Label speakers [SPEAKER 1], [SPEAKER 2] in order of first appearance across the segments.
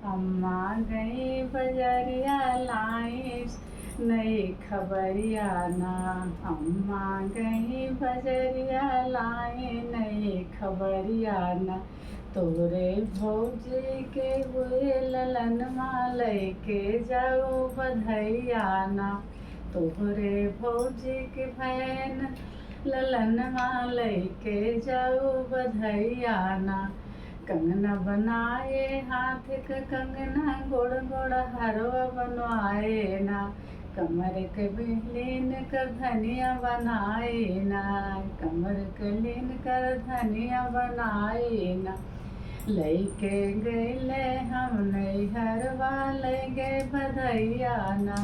[SPEAKER 1] अम्मा गई बजरिया लाई नई खबरिया ना। अम्मा गई बजरिया लाई नई खबरिया ना। तोरे भौजी के हुए ललनमा लैके जाओ बधैया ना। तोहरे भौजी के भैन ललनमा लैके जाओ बधैया ना। कंगना बनाए हाथ का कंगना गोड़ गोड़ हरवा बनवाए ना। कमर के लीन कर धनिया बनाए ना। कमर के लीन कर धनिया बनाए ना। लैके गैले हम नैहरवा ले गए बधैया ना।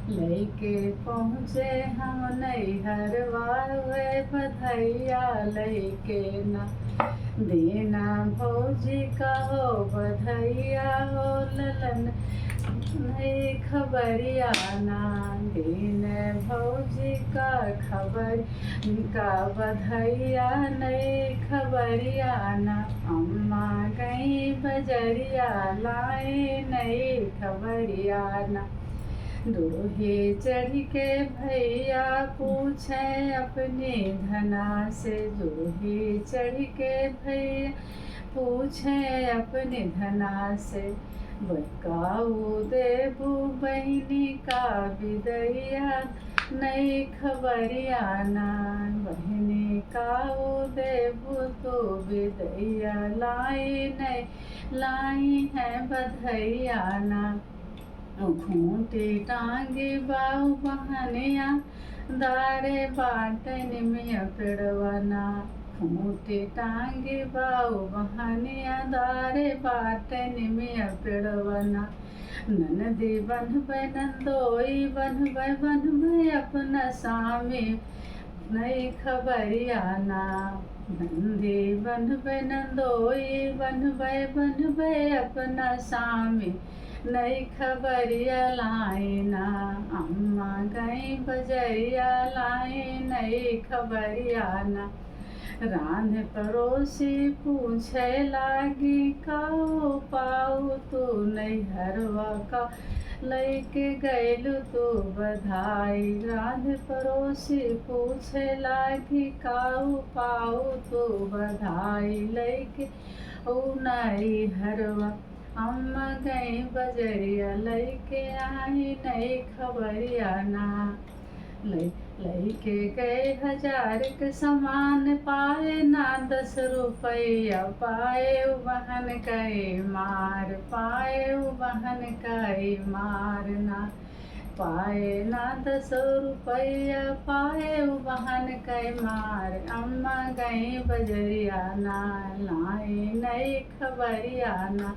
[SPEAKER 1] लैके पहुँचे हम नैहरवा वे बधैया लैके ना। दीना भौजी का हो बधैया हो ललन नई खबरिया ना। दीन भौजी का खबर का बधैया नई खबरिया ना। अम्मा गई बजरिया लाई नई खबरिया ना। दूल्हे चढ़ के भैया पूछे अपने धना से। दूल्हे चढ़ के भैया पूछे अपने धना से। बकाऊ देबू बहनी का विदैया नई खबरिया ना। बहनी काऊ देबू तो विदैया लाई नई लाई है बधैया ना। खूंटी टांगे बाऊ बहनिया दारे बाटन में पेड़वना। खूंटी टांगे बाऊ बहनिया दारे बाटन में पेड़वना। ननदी बनबै नंदोई बनबै अपना सामी नई खबरिया ना। नंदी बनबै नंदोई बनबै अपना सामी नई खबरिया लाई ना। अम्मा गई बजरिया लाई नई खबरिया ना। रांध पड़ोसी पूछे लागी काऊ पाऊ तू नैहरवा का लैके गैलू तू बधाई। रांध पड़ोसी पूछे लागी काऊ पाऊ तू बधाई लैके ओ नैहरवा। अम्मा गई बजरिया लैके आई नई खबरिया ना। लैके गए 1000 के सामान पाए ना 10 रुपया पाए बहन कई मार। पाए बहन कई मारना। पाए ना 10 रुपया पाए बहन कई मार। अम्मा गई बजरिया ना लाई नई खबरिया ना।